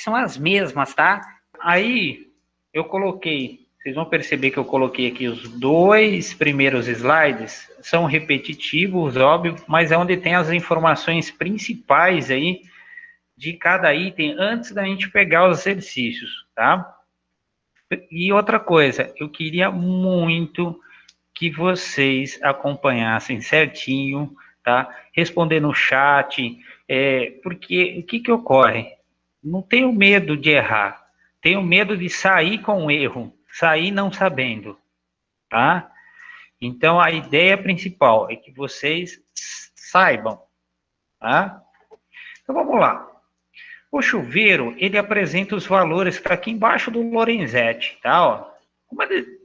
são as mesmas, tá? Aí, eu coloquei, vocês vão perceber que eu coloquei aqui os 2 primeiros slides, são repetitivos, óbvio, mas é onde tem as informações principais aí de cada item antes da gente pegar os exercícios, tá? E outra coisa, eu queria muito que vocês acompanhassem certinho, tá? Responder no chat, porque o que ocorre? Não tenho medo de errar, tenho medo de sair com erro, sair não sabendo, tá? Então, a ideia principal é que vocês saibam, tá? Então, vamos lá. O chuveiro, ele apresenta os valores que está aqui embaixo do Lorenzetti, tá? Ó. Como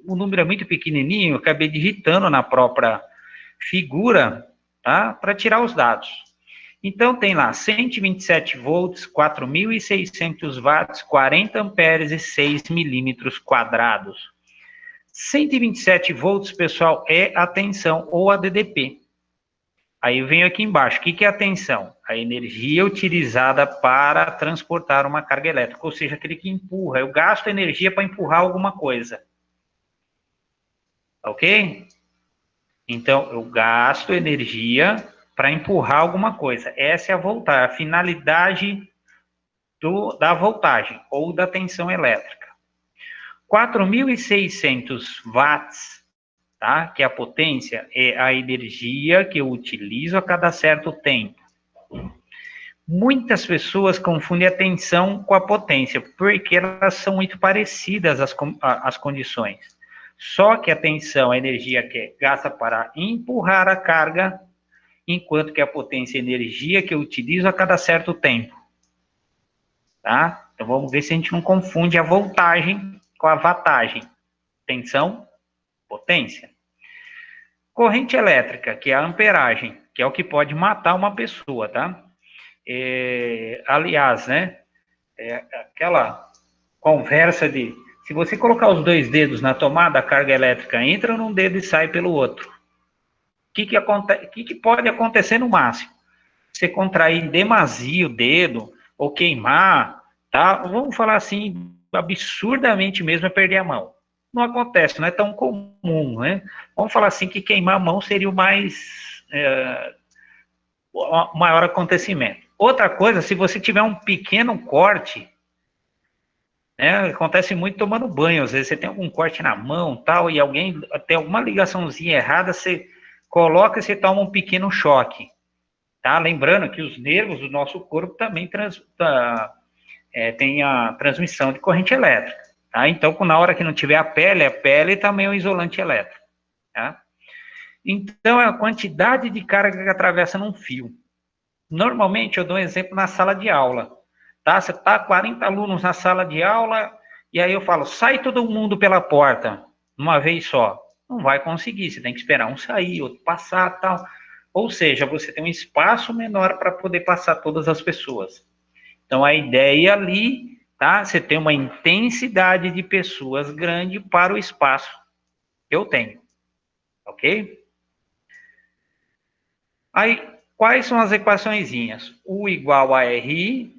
o número é muito pequenininho, eu acabei digitando na própria figura, tá? Para tirar os dados. Então, tem lá 127 volts, 4.600 watts, 40 amperes e 6 milímetros quadrados. 127 volts, pessoal, é a tensão ou a DDP. Aí eu venho aqui embaixo, o que é a tensão? A energia utilizada para transportar uma carga elétrica, ou seja, aquele que empurra. Eu gasto energia para empurrar alguma coisa. Ok? Então, eu gasto energia para empurrar alguma coisa. Essa é a voltagem, a finalidade da voltagem ou da tensão elétrica. 4.600 watts, tá? Que é a potência, é a energia que eu utilizo a cada certo tempo. Muitas pessoas confundem a tensão com a potência, porque elas são muito parecidas as condições. Só que a tensão é a energia que é gasta para empurrar a carga, enquanto que a potência é a energia que eu utilizo a cada certo tempo. Tá? Então vamos ver se a gente não confunde a voltagem com a wattagem. Tensão, potência. Corrente elétrica, que é a amperagem, que é o que pode matar uma pessoa, tá? Aliás, né? Aquela conversa de se você colocar os 2 dedos na tomada, a carga elétrica entra num dedo e sai pelo outro. O que pode acontecer no máximo? Você contrair demasia o dedo ou queimar, tá? Vamos falar assim, absurdamente mesmo é perder a mão. Não acontece, não é tão comum, né? Vamos falar assim que queimar a mão seria o maior acontecimento. Outra coisa, se você tiver um pequeno corte, né, acontece muito tomando banho, às vezes você tem algum corte na mão, tal, e alguém tem alguma ligaçãozinha errada, você coloca e você toma um pequeno choque, tá? Lembrando que os nervos do nosso corpo também tem a transmissão de corrente elétrica, tá? Então, na hora que não tiver a pele também é um isolante elétrico, tá? Então, é a quantidade de carga que atravessa num fio. Normalmente, eu dou um exemplo na sala de aula, tá? Você tá 40 alunos na sala de aula, e aí eu falo, sai todo mundo pela porta, uma vez só. Não vai conseguir, você tem que esperar um sair, outro passar, tal. Ou seja, você tem um espaço menor para poder passar todas as pessoas. Então, a ideia ali, tá? Você tem uma intensidade de pessoas grande para o espaço que eu tenho, ok? Aí, quais são as equaçõezinhas? U igual a RI,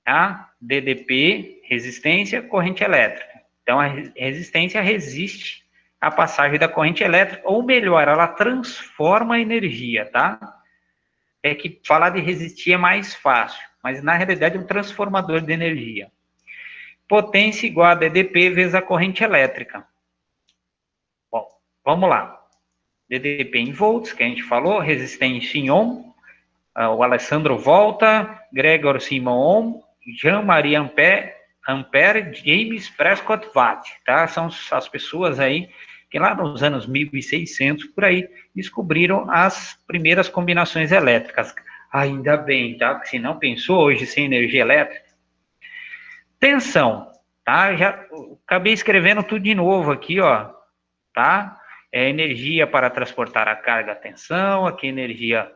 tá? DDP, resistência, corrente elétrica. Então, a resistência resiste à passagem da corrente elétrica, ou melhor, ela transforma a energia, tá? É que falar de resistir é mais fácil, mas na realidade é um transformador de energia. Potência igual a DDP vezes a corrente elétrica. Bom, vamos lá. DDP em volts, que a gente falou, resistência em ohm, o Alessandro Volta, Gregor Simon ohm, Jean-Marie Ampere, James Prescott Watt, tá? São as pessoas aí que lá nos anos 1600, por aí, descobriram as primeiras combinações elétricas. Ainda bem, tá? Porque se não pensou hoje sem energia elétrica. Tensão, tá? Já acabei escrevendo tudo de novo aqui, ó, tá? É energia para transportar a carga, a tensão, aqui energia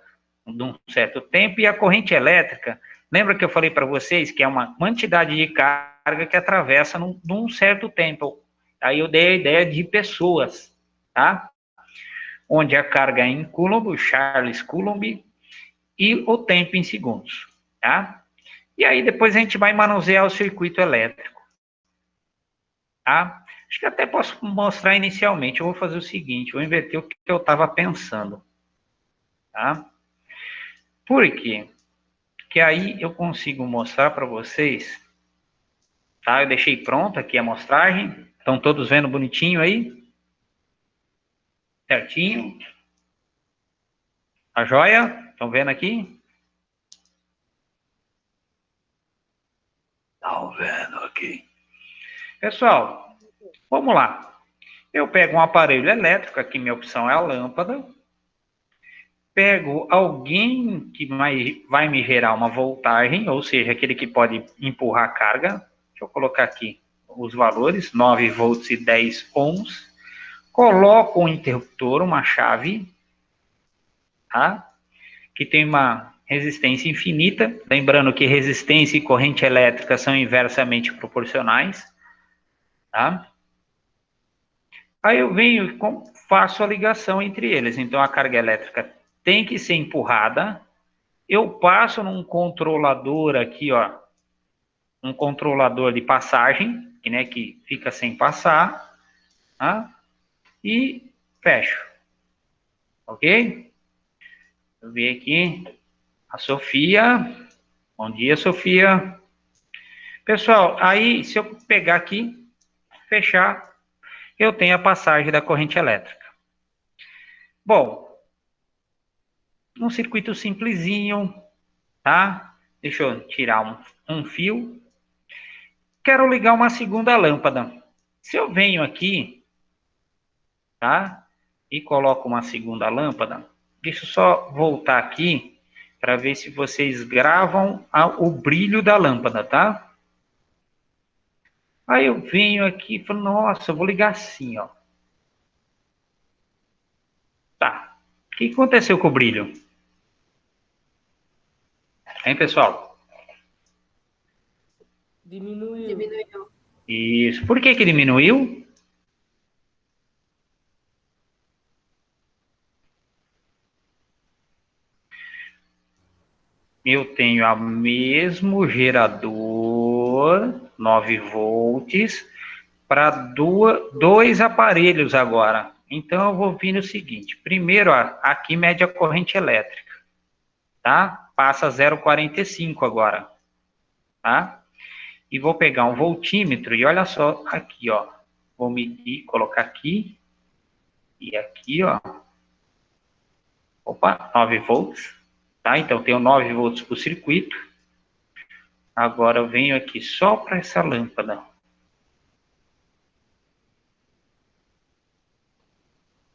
de um certo tempo, e a corrente elétrica, lembra que eu falei para vocês que é uma quantidade de carga que atravessa num certo tempo. Aí eu dei a ideia de pessoas, tá? Onde a carga é em Coulomb, Charles Coulomb, e o tempo em segundos, tá? E aí depois a gente vai manusear o circuito elétrico. Tá? Acho que até posso mostrar inicialmente. Eu vou fazer o seguinte, vou inverter o que eu estava pensando. Tá? Por quê? Porque aí eu consigo mostrar para vocês. Tá? Eu deixei pronto aqui a amostragem. Estão todos vendo bonitinho aí? Certinho? A joia? Estão vendo aqui? Estão vendo aqui. Pessoal, vamos lá. Eu pego um aparelho elétrico, aqui minha opção é a lâmpada. Pego alguém que vai me gerar uma voltagem, ou seja, aquele que pode empurrar a carga. Deixa eu colocar aqui os valores, 9 volts e 10 ohms. Coloco um interruptor, uma chave, tá? Que tem uma resistência infinita. Lembrando que resistência e corrente elétrica são inversamente proporcionais, tá? Aí eu venho e faço a ligação entre eles. Então a carga elétrica tem que ser empurrada. Eu passo num controlador aqui, ó, um controlador de passagem, que fica sem passar, tá? E fecho, ok? Eu vi aqui a Sofia. Bom dia, Sofia. Pessoal, aí se eu pegar aqui, fechar, eu tenho a passagem da corrente elétrica. Bom, um circuito simplesinho, tá? Deixa eu tirar um fio. Quero ligar uma segunda lâmpada. Se eu venho aqui, tá? E coloco uma segunda lâmpada, deixa eu só voltar aqui para ver se vocês gravam o brilho da lâmpada, tá? Aí eu venho aqui e falo, nossa, eu vou ligar assim, ó. Tá. O que aconteceu com o brilho? Hein, pessoal? Diminuiu. Isso. Por que diminuiu? Eu tenho o mesmo gerador, 9 volts, para dois aparelhos agora. Então, eu vou vir no seguinte. Primeiro, ó, aqui mede a corrente elétrica, tá? Passa 0,45 agora, tá? E vou pegar um voltímetro e olha só aqui, ó. Vou medir, colocar aqui e aqui, ó. Opa, 9 volts, tá? Então, tenho 9 volts para o circuito. Agora, eu venho aqui só para essa lâmpada.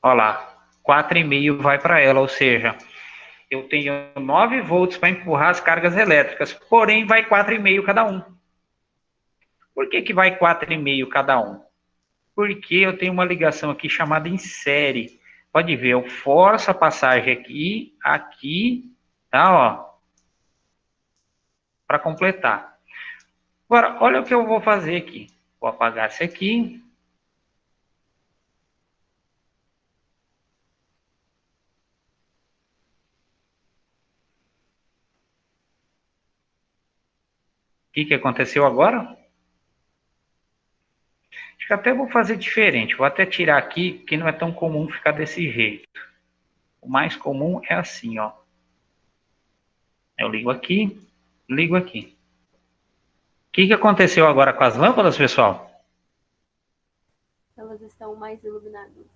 Olha lá, 4,5 vai para ela, ou seja, eu tenho 9 volts para empurrar as cargas elétricas, porém vai 4,5 cada um. Por que vai 4,5 cada um? Porque eu tenho uma ligação aqui chamada em série. Pode ver, eu forço a passagem aqui, tá, ó, para completar. Agora, olha o que eu vou fazer aqui. Vou apagar esse aqui. O que aconteceu agora? Acho que até vou fazer diferente. Vou até tirar aqui, que não é tão comum ficar desse jeito. O mais comum é assim, ó. Eu ligo aqui, ligo aqui. O que aconteceu agora com as lâmpadas, pessoal? Elas estão mais iluminadas.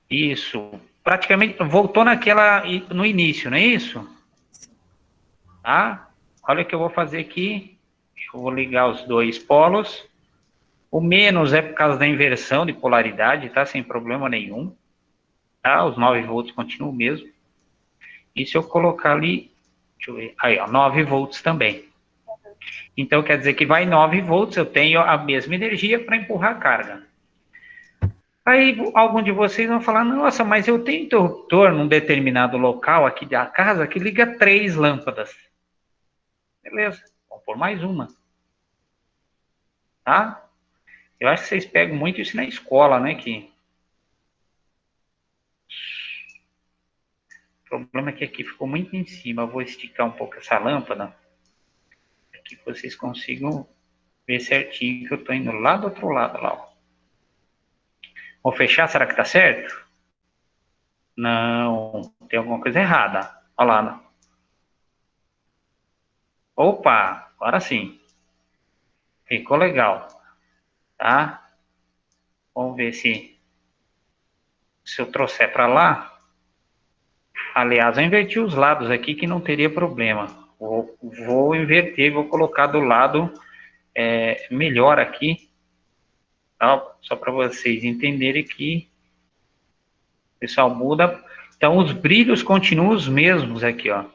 Isso. Praticamente voltou no início, não é isso? Tá? Olha o que eu vou fazer aqui. Eu vou ligar os dois polos. O menos é por causa da inversão de polaridade, tá? Sem problema nenhum. Tá? Os 9 volts continuam o mesmo. E se eu colocar ali, deixa eu ver, aí, ó, 9 volts também. Então, quer dizer que vai 9 volts, eu tenho a mesma energia para empurrar a carga. Aí, algum de vocês vão falar, nossa, mas eu tenho interruptor num determinado local aqui da casa que liga 3 lâmpadas. Beleza, vamos pôr mais uma. Tá? Eu acho que vocês pegam muito isso na escola, né? O problema é que aqui ficou muito em cima. Eu vou esticar um pouco essa lâmpada. que vocês consigam ver certinho que eu estou indo lá do outro lado, lá, ó. Vou fechar, será que tá certo? Não, tem alguma coisa errada. Olha lá. Opa, agora sim. Ficou legal, tá? Vamos ver se eu trouxer para lá. Aliás, eu inverti os lados aqui que não teria problema. Vou inverter, vou colocar do lado melhor aqui, tá? Só para vocês entenderem que o pessoal muda. Então, os brilhos continuam os mesmos aqui, ó.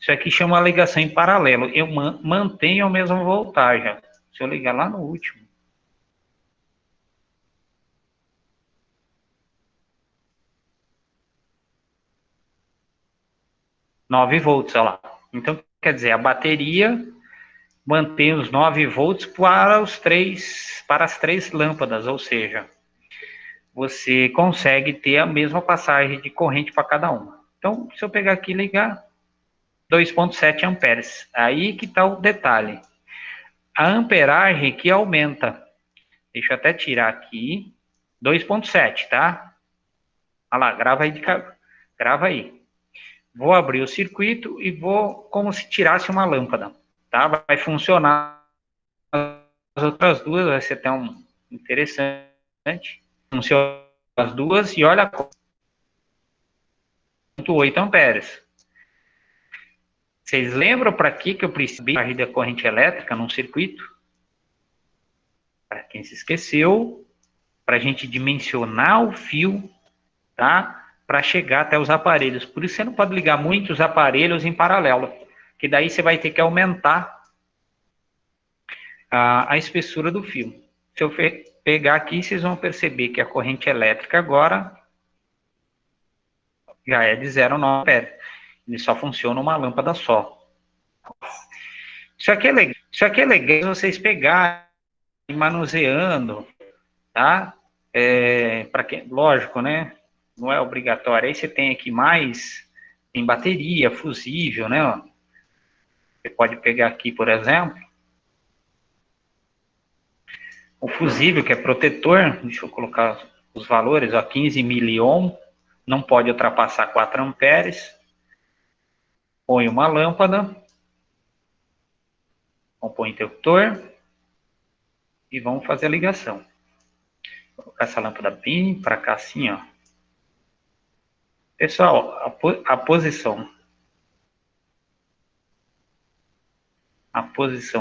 Isso aqui chama ligação em paralelo. Eu mantenho a mesma voltagem. Se eu ligar lá no último. 9 volts, olha lá. Então, quer dizer, a bateria mantém os 9 volts para as três lâmpadas, ou seja, você consegue ter a mesma passagem de corrente para cada uma. Então, se eu pegar aqui e ligar, 2,7 amperes. Aí que está o detalhe. A amperagem que aumenta. Deixa eu até tirar aqui. 2,7, tá? Olha lá, grava aí. Vou abrir o circuito e vou como se tirasse uma lâmpada, tá? Vai funcionar as outras duas, vai ser até interessante. Funciona as duas e olha 0,8 amperes. Vocês lembram para que eu preciso da corrente elétrica num circuito? Para quem se esqueceu, para a gente dimensionar o fio, tá? Para chegar até os aparelhos. Por isso você não pode ligar muitos aparelhos em paralelo, que daí você vai ter que aumentar a espessura do fio. Se eu pegar aqui, vocês vão perceber que a corrente elétrica agora já é de 0,9 amperes. Ele só funciona uma lâmpada só. Isso aqui é legal vocês pegarem manuseando, tá? Para quem, lógico, né? Não é obrigatório. Aí você tem aqui mais, tem bateria, fusível, né? Ó. Você pode pegar aqui, por exemplo, o fusível, que é protetor. Deixa eu colocar os valores, ó, 15 miliohm, não pode ultrapassar 4 amperes. Põe uma lâmpada, compõe interruptor e vamos fazer a ligação. Vou colocar essa lâmpada bem para cá assim, ó. Pessoal, a posição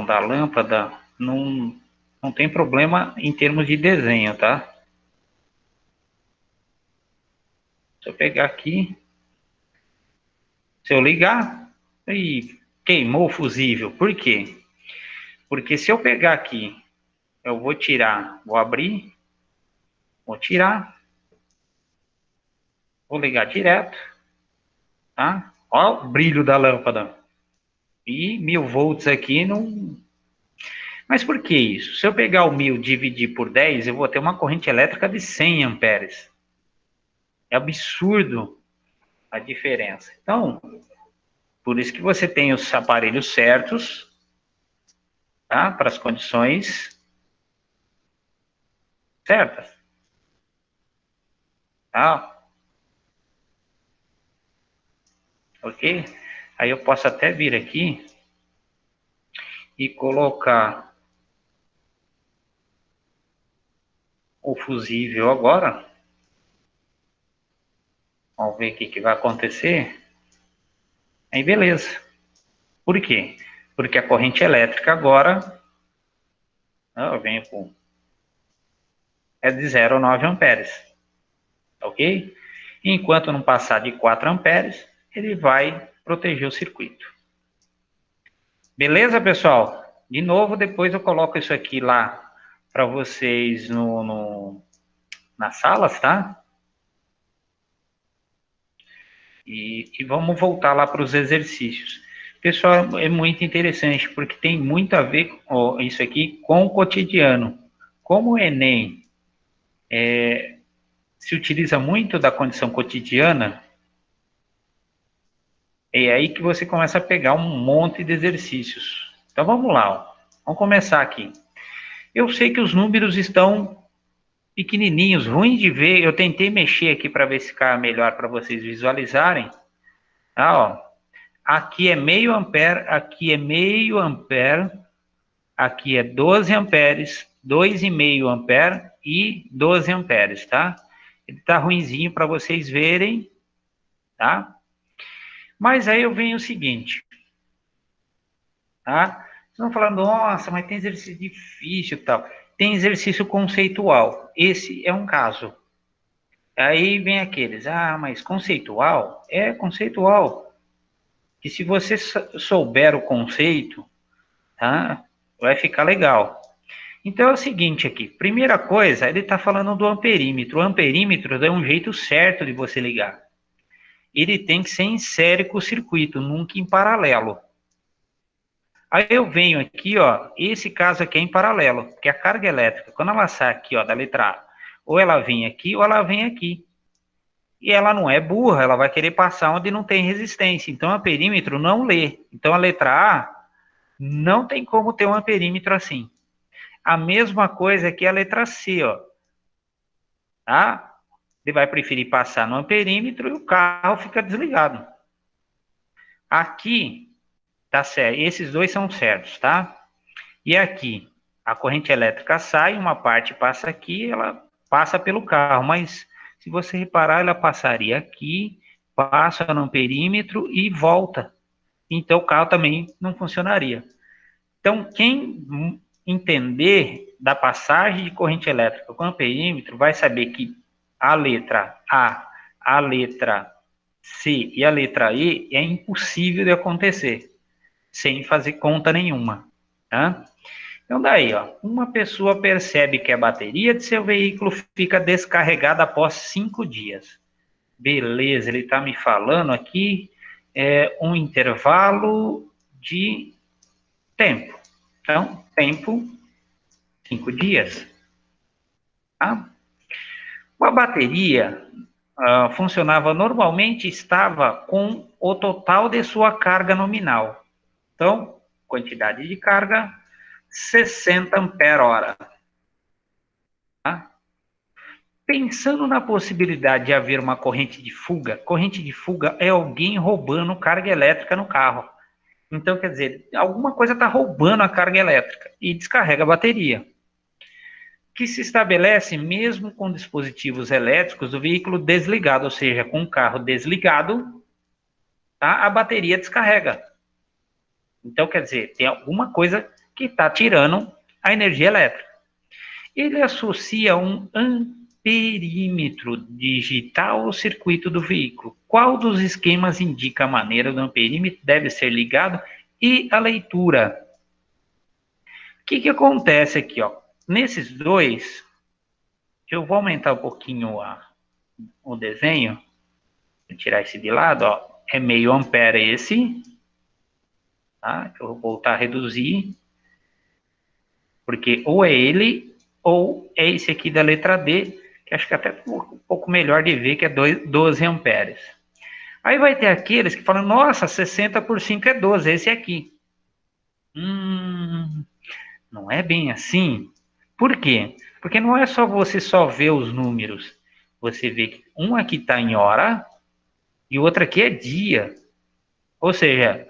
da lâmpada não tem problema em termos de desenho, tá? Se eu pegar aqui, se eu ligar, e queimou o fusível. Por quê? Porque se eu pegar aqui, eu vou tirar, vou abrir, vou tirar, vou ligar direto, tá? Ó o brilho da lâmpada. E 1000 volts aqui não... Mas por que isso? Se eu pegar o 1000 e dividir por 10, eu vou ter uma corrente elétrica de 100 amperes. É absurdo a diferença. Então, por isso que você tem os aparelhos certos, tá? Para as condições certas. Tá? Ok? Aí eu posso até vir aqui e colocar o fusível agora. Vamos ver o que vai acontecer. Aí beleza. Por quê? Porque a corrente elétrica agora, eu venho com, é de 0,9 amperes. Ok? Enquanto não passar de 4 amperes, ele vai proteger o circuito. Beleza, pessoal? De novo, depois eu coloco isso aqui lá para vocês nas salas, tá? E vamos voltar lá para os exercícios. Pessoal, é muito interessante, porque tem muito a ver isso aqui com o cotidiano. Como o Enem se utiliza muito da condição cotidiana, é aí que você começa a pegar um monte de exercícios, Então vamos lá, ó. Vamos começar aqui. Eu sei que os números estão pequenininhos, ruim de ver. Eu tentei mexer aqui para ver se ficar melhor para vocês visualizarem. Tá, ó. Aqui é meio ampere, aqui é meio ampere, aqui é 12 amperes, 2,5 ampere e 12 amperes, tá? Ele tá ruinzinho para vocês verem, tá? Mas aí eu venho o seguinte, tá? Vocês vão falar, nossa, mas tem exercício difícil e tal. Tem exercício conceitual. Esse é um caso. Aí vem aqueles, mas conceitual? É conceitual. Que se você souber o conceito, tá? Vai ficar legal. Então é o seguinte aqui. Primeira coisa, ele está falando do amperímetro. O amperímetro é um jeito certo de você ligar. Ele tem que ser em série com o circuito, nunca em paralelo. Aí eu venho aqui, ó, esse caso aqui é em paralelo, porque a carga elétrica, quando ela sai aqui, ó, da letra A, ou ela vem aqui ou ela vem aqui. E ela não é burra, ela vai querer passar onde não tem resistência. Então, o amperímetro não lê. Então, a letra A não tem como ter um amperímetro assim. A mesma coisa aqui é a letra C, ó. Tá? Ele vai preferir passar no amperímetro e o carro fica desligado. Aqui, tá certo. Esses dois são certos, tá? E aqui, a corrente elétrica sai, uma parte passa aqui, ela passa pelo carro, mas se você reparar, ela passaria aqui, passa no perímetro e volta. Então o carro também não funcionaria. Então, quem entender da passagem de corrente elétrica com o perímetro vai saber que a letra A, a letra C e a letra E é impossível de acontecer, sem fazer conta nenhuma, tá? Então daí, ó, uma pessoa percebe que a bateria de seu veículo fica descarregada após 5 dias. Beleza, ele está me falando aqui um intervalo de tempo. Então, tempo, 5 dias. Tá? A bateria funcionava normalmente, estava com o total de sua carga nominal. Então, quantidade de carga, 60 ampere-hora. Tá? Pensando na possibilidade de haver uma corrente de fuga é alguém roubando carga elétrica no carro. Então, quer dizer, alguma coisa está roubando a carga elétrica e descarrega a bateria. Que se estabelece mesmo com dispositivos elétricos do veículo desligado, ou seja, com o carro desligado, tá, a bateria descarrega. Então, quer dizer, tem alguma coisa que está tirando a energia elétrica. Ele associa um amperímetro digital ao circuito do veículo. Qual dos esquemas indica a maneira do amperímetro deve ser ligado e a leitura? O que acontece aqui, ó? Nesses dois, eu vou aumentar um pouquinho o desenho, vou tirar esse de lado, ó. É meio ampere esse, tá? Eu vou voltar a reduzir, porque ou é ele ou é esse aqui da letra D, que acho que até um pouco melhor de ver, que é 12 amperes. Aí vai ter aqueles que falam, nossa, 60 por 5 é 12, esse aqui. Não é bem assim. Por quê? Porque não é só você só ver os números. Você vê que um aqui está em hora e o outro aqui é dia. Ou seja,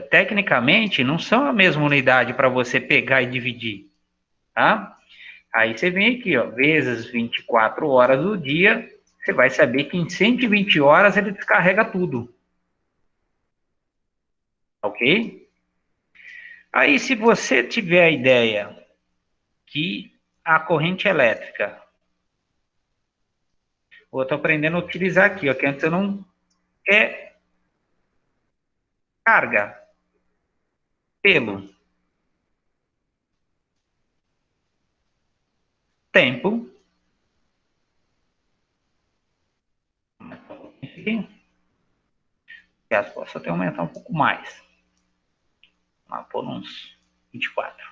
tecnicamente não são a mesma unidade para você pegar e dividir. Tá? Aí você vem aqui, ó, vezes 24 horas do dia, você vai saber que em 120 horas ele descarrega tudo. Ok? Aí se você tiver a ideia que a corrente elétrica, eu estou aprendendo a utilizar aqui, ó, que antes eu não é carga pelo tempo. Aliás, posso até aumentar um pouco mais. Vamos pôr uns 24.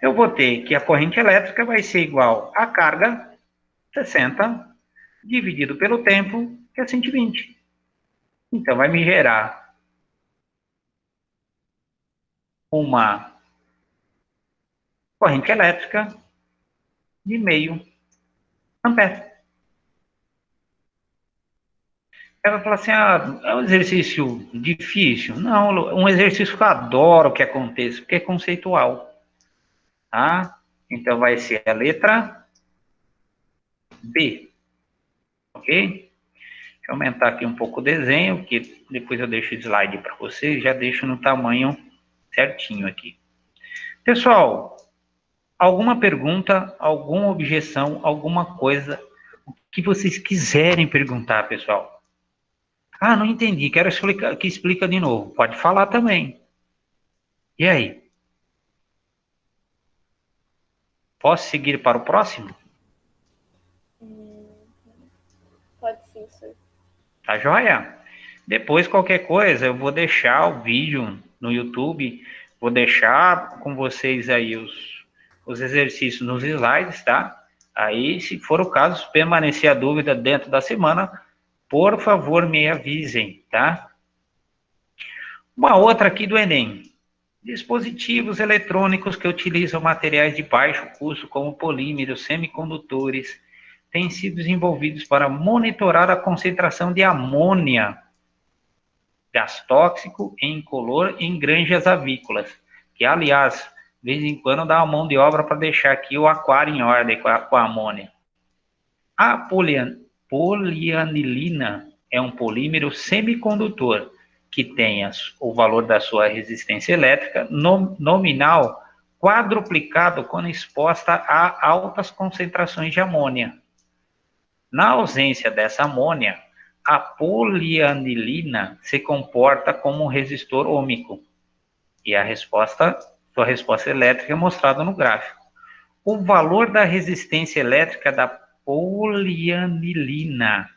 Eu vou ter que a corrente elétrica vai ser igual a carga, 60, dividido pelo tempo, que é 120. Então, vai me gerar uma corrente elétrica de meio ampere. Ela fala assim, é um exercício difícil? Não, um exercício que eu adoro que aconteça, porque é conceitual. Tá? Então, vai ser a letra B. Ok? Deixa eu aumentar aqui um pouco o desenho, que depois eu deixo o slide para vocês, já deixo no tamanho certinho aqui. Pessoal, alguma pergunta, alguma objeção, alguma coisa que vocês quiserem perguntar, pessoal? Ah, não entendi, quero explicar, que explica de novo. Pode falar também. E aí? Posso seguir para o próximo? Pode sim, senhor. Tá joia? Depois, qualquer coisa, eu vou deixar o vídeo no YouTube, vou deixar com vocês aí os exercícios nos slides, tá? Aí, se for o caso, permanecer a dúvida dentro da semana, por favor, me avisem, tá? Uma outra aqui do Enem. Dispositivos eletrônicos que utilizam materiais de baixo custo, como polímeros, semicondutores, têm sido desenvolvidos para monitorar a concentração de amônia, gás tóxico e incolor em granjas avícolas, que, aliás, de vez em quando dá uma mão de obra para deixar aqui o aquário em ordem com a amônia. A polianilina é um polímero semicondutor que tem o valor da sua resistência elétrica nominal quadruplicado quando exposta a altas concentrações de amônia. Na ausência dessa amônia, a polianilina se comporta como um resistor ôhmico e sua resposta elétrica é mostrada no gráfico. O valor da resistência elétrica da polianilina,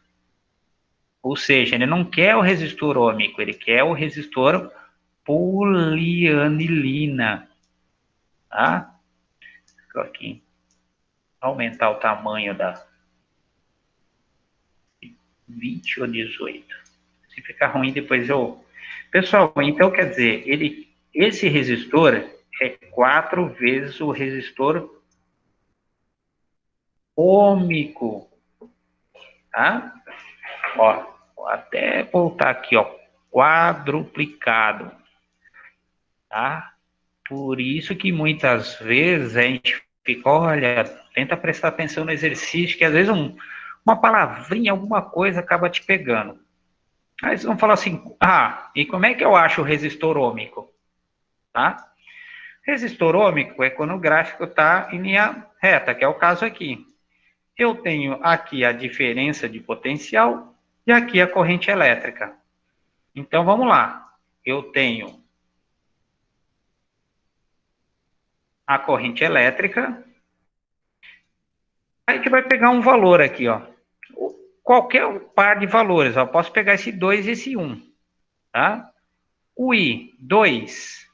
ou seja, ele não quer o resistor ôhmico, ele quer o resistor polianilina, tá? Vou aqui aumentar o tamanho da 20 ou 18. Se ficar ruim, depois eu... Pessoal, então quer dizer, esse resistor é 4 vezes o resistor ôhmico, tá? Ó, vou até voltar aqui, ó, quadruplicado, tá? Por isso que muitas vezes a gente fica, olha, tenta prestar atenção no exercício, que às vezes uma palavrinha, alguma coisa acaba te pegando. Aí vocês vão falar assim, e como é que eu acho o resistor ôhmico? Tá? Resistor ôhmico é quando o gráfico está em linha reta, que é o caso aqui. Eu tenho aqui a diferença de potencial e aqui a corrente elétrica. Então, vamos lá. Eu tenho a corrente elétrica. Aí que vai pegar um valor aqui, ó. Qualquer par de valores, ó. Eu posso pegar esse 2 e esse 1, tá? O I, 2.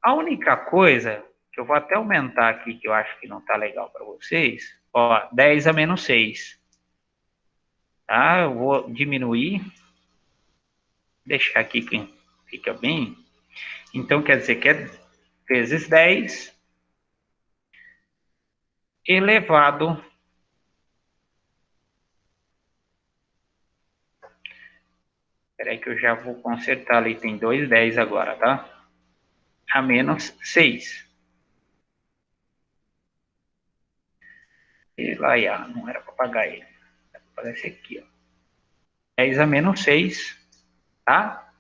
A única coisa, que eu vou até aumentar aqui, que eu acho que não tá legal para vocês, ó, 10 a menos 6. Tá? Eu vou diminuir, deixar aqui que fica bem. Então, quer dizer que é vezes 10 elevado Espera aí que eu já vou consertar ali, tem 2,10 agora, tá? A menos 6. E lá, não era para pagar ele. Era para pagar esse aqui, ó. 10 a menos 6, tá?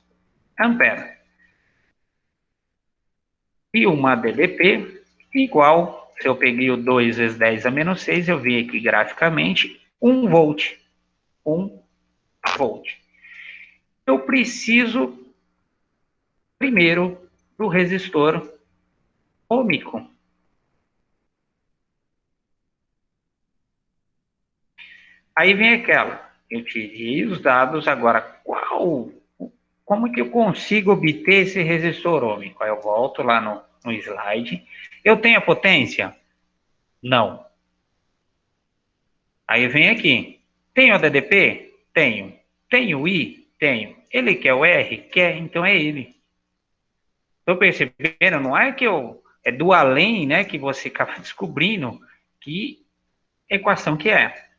Ampere. E uma DDP igual, se eu peguei o 2 vezes 10 a menos 6, eu vi aqui graficamente 1 volt. 1 volt. Eu preciso primeiro do resistor ôhmico. Aí vem aquela, eu tirei os dados, agora como que eu consigo obter esse resistor ôhmico? Aí eu volto lá no slide. Eu tenho a potência? Não. Aí vem aqui, tenho a DDP? Tenho. Tenho o I? Tenho. Ele quer o R? Quer, então é ele. Estou percebendo? Não é que é do além, né, que você acaba descobrindo que equação que é.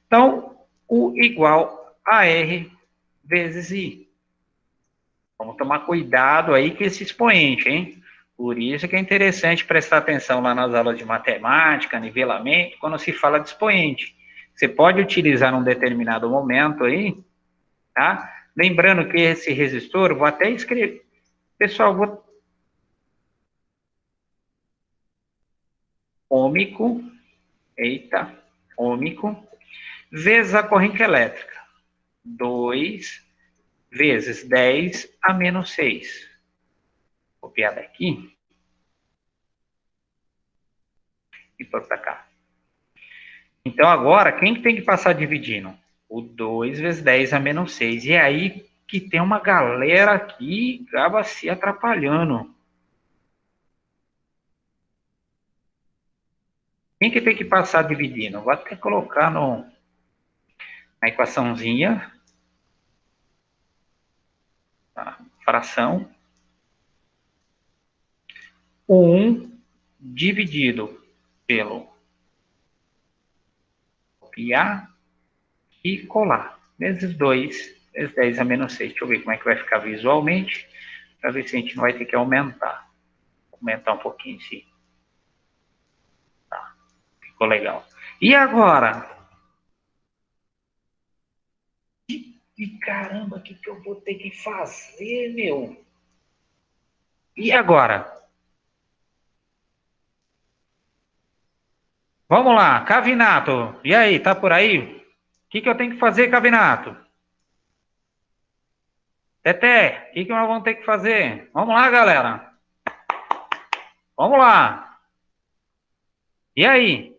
Então, U igual a R vezes I. Vamos tomar cuidado aí com esse expoente, hein? Por isso que é interessante prestar atenção lá nas aulas de matemática, nivelamento, quando se fala de expoente. Você pode utilizar num determinado momento aí, tá? Lembrando que esse resistor, eu vou até escrever. Pessoal, vou... Ômico, eita, ômico, vezes a corrente elétrica. 2 vezes 10 a menos 6. Vou copiar daqui e pôr para cá. Então, agora, quem que tem que passar dividindo? O 2 vezes 10 a menos 6. E é aí que tem uma galera aqui que acaba se atrapalhando. Quem que tem que passar dividindo? Vou até colocar na equaçãozinha. Tá? Fração. O 1 dividido pelo copiar e colar. Vezes 2 vezes 10 a menos 6. Deixa eu ver como é que vai ficar visualmente. Para ver se a gente não vai ter que aumentar. Aumentar um pouquinho, sim. Tá. Ficou legal. E agora? E caramba, o que eu vou ter que fazer, meu? E agora? Vamos lá, Cavinato. E aí, tá por aí? O que eu tenho que fazer, Cavinato? Teté, o que nós vamos ter que fazer? Vamos lá, galera. Vamos lá. E aí?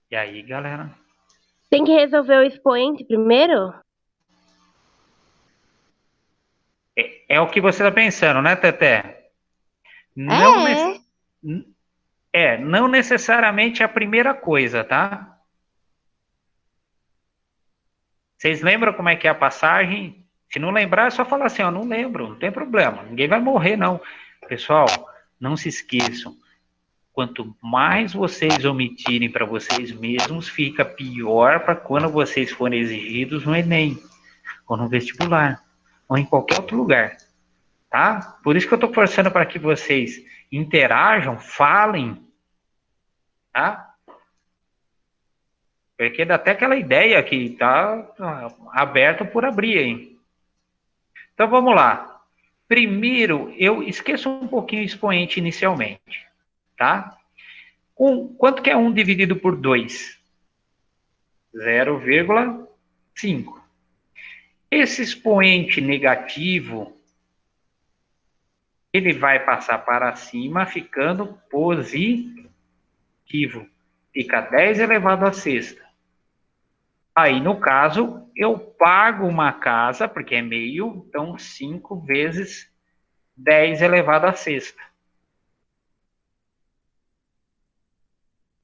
E aí, galera? Tem que resolver o expoente primeiro? É o que você está pensando, né, Teté? Não, É. não necessariamente a primeira coisa, tá? Vocês lembram como é que é a passagem? Se não lembrar, é só falar assim, ó, não lembro, não tem problema, ninguém vai morrer, não. Pessoal, não se esqueçam, quanto mais vocês omitirem para vocês mesmos, fica pior para quando vocês forem exigidos no Enem, ou no vestibular, ou em qualquer outro lugar, tá? Por isso que eu estou forçando para que vocês interajam, falem, tá? Porque dá até aquela ideia que está aberto por abrir, hein? Então vamos lá. Primeiro, eu esqueço um pouquinho o expoente inicialmente, tá? Quanto que é 1 dividido por 2? 0,5. Esse expoente negativo, ele vai passar para cima, ficando positivo. Fica 10 elevado a sexta. Aí, no caso, eu pago uma casa, porque é meio, então 5 vezes 10 elevado a sexta.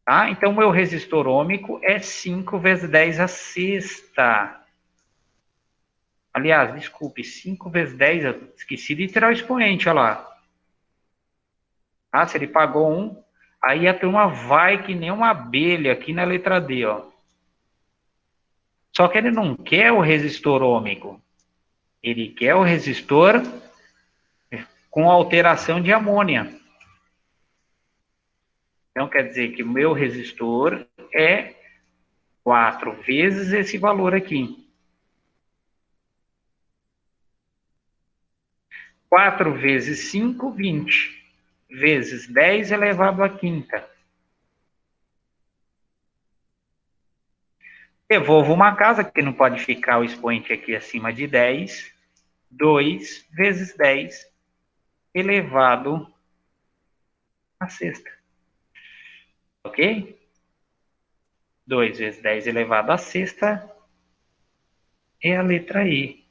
Tá? Então, meu resistor ômico é 5 vezes 10 a sexta. Aliás, desculpe, 5 vezes 10, eu esqueci de tirar o expoente, olha lá. Ah, se ele pagou 1, aí a turma vai que nem uma abelha aqui na letra D, ó. Só que ele não quer o resistor ômico. Ele quer o resistor com alteração de amônia. Então, quer dizer que o meu resistor é 4 vezes esse valor aqui. 4 vezes 5, 20. Vezes 10 elevado à quinta. Devolvo uma casa, que não pode ficar o expoente aqui acima de 10. 2 vezes 10 elevado à sexta. Ok? 2 vezes 10 elevado à sexta é a letra I.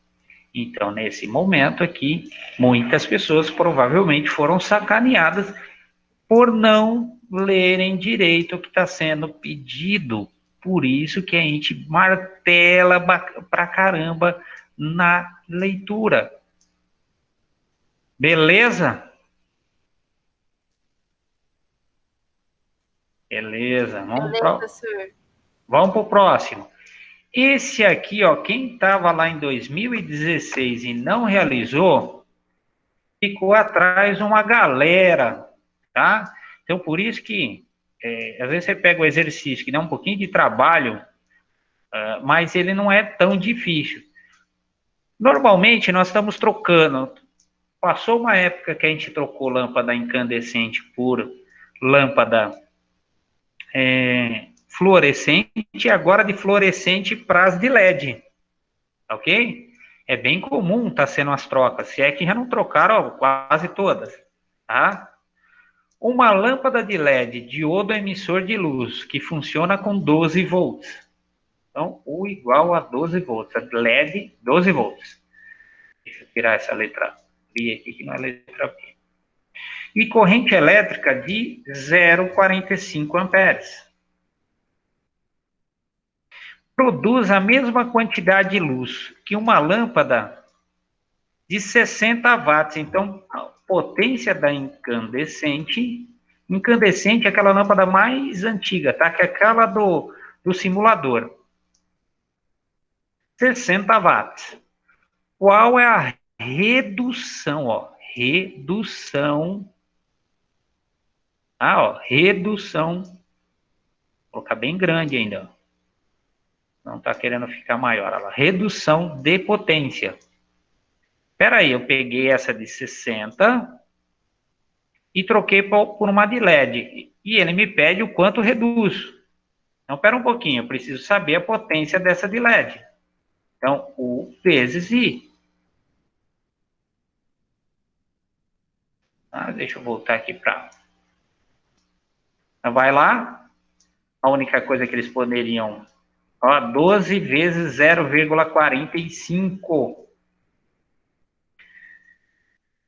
Então, nesse momento aqui, muitas pessoas provavelmente foram sacaneadas por não lerem direito o que está sendo pedido. Por isso que a gente martela pra caramba na leitura. Beleza? Beleza. Beleza, professor. Vamos pro próximo. Esse aqui, ó, quem estava lá em 2016 e não realizou, ficou atrás uma galera, tá? Então, por isso que, às vezes você pega o exercício que dá um pouquinho de trabalho, mas ele não é tão difícil. Normalmente, nós estamos trocando. Passou uma época que a gente trocou lâmpada incandescente por lâmpada fluorescente, e agora de fluorescente para as de LED, ok? É bem comum estar sendo as trocas, se é que já não trocaram ó, quase todas, tá? Uma lâmpada de LED, diodo emissor de luz, que funciona com 12 volts. Então, U igual a 12 volts. LED, 12 volts. Deixa eu tirar essa letra B aqui, que não é letra B. E corrente elétrica de 0,45 amperes. Produz a mesma quantidade de luz que uma lâmpada de 60 watts. Então, a potência da incandescente é aquela lâmpada mais antiga, tá? Que é aquela do simulador. 60 watts. Qual é a redução, ó? Redução. Ó, redução. Vou colocar bem grande ainda, ó. Não está querendo ficar maior. Olha lá. Redução de potência. Espera aí, eu peguei essa de 60 e troquei por uma de LED. E ele me pede o quanto reduz. Então, espera um pouquinho, eu preciso saber a potência dessa de LED. Então, U vezes I. Deixa eu voltar aqui para... Vai lá. A única coisa que eles poderiam... Ó, 12 vezes 0,45.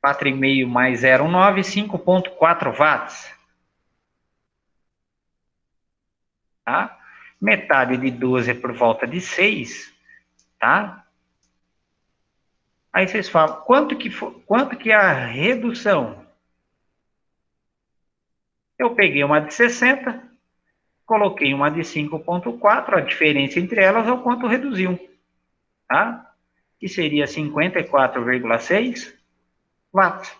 4,5 mais 0,9, 5,4 watts. Tá? Metade de 12 é por volta de 6, tá? Aí vocês falam, quanto que é a redução? Eu peguei uma de 60, coloquei uma de 5,4, a diferença entre elas é o quanto reduziu, tá? Que seria 54,6 watts.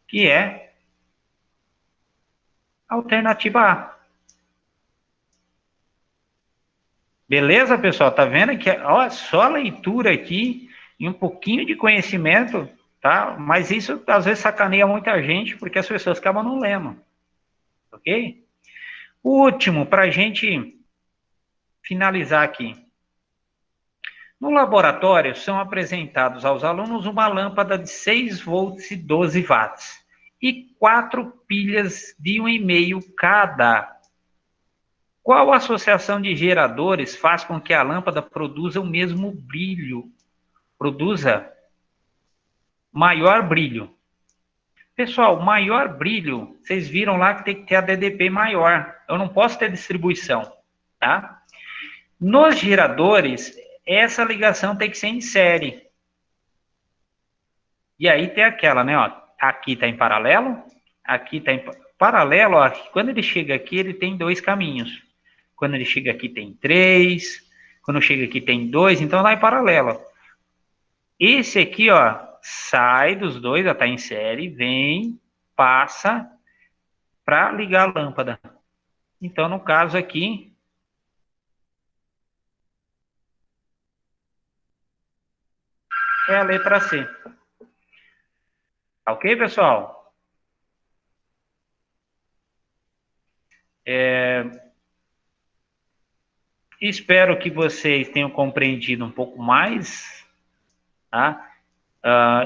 Que é a alternativa A. Beleza, pessoal? Tá vendo que ó, só leitura aqui e um pouquinho de conhecimento, tá? Mas isso às vezes sacaneia muita gente porque as pessoas acabam não lendo, ok? O último, para a gente finalizar aqui. No laboratório, são apresentados aos alunos uma lâmpada de 6 volts e 12 watts e 4 pilhas de 1,5 cada. Qual associação de geradores faz com que a lâmpada produza o mesmo brilho? Produza maior brilho. Pessoal, maior brilho, vocês viram lá que tem que ter a DDP maior. Eu não posso ter distribuição, tá? Nos geradores, essa ligação tem que ser em série. E aí tem aquela, né, ó, aqui está em paralelo, aqui está em paralelo, ó, quando ele chega aqui, ele tem 2 caminhos. Quando ele chega aqui tem 3, quando chega aqui tem 2, então lá em paralelo. Esse aqui, ó, sai dos dois, ó, tá em série, vem, passa para ligar a lâmpada. Então, no caso aqui, é a letra C. Ok, pessoal? Espero que vocês tenham compreendido um pouco mais, tá?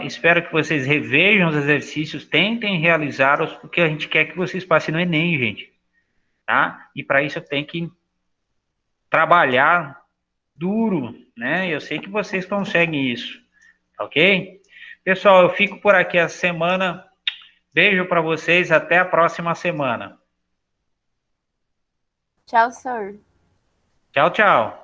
Espero que vocês revejam os exercícios, tentem realizá-los, porque a gente quer que vocês passem no Enem, gente, tá? E para isso eu tenho que trabalhar duro, né? Eu sei que vocês conseguem isso, ok? Pessoal, eu fico por aqui essa semana. Beijo para vocês, até a próxima semana. Tchau, senhor. Tchau, tchau.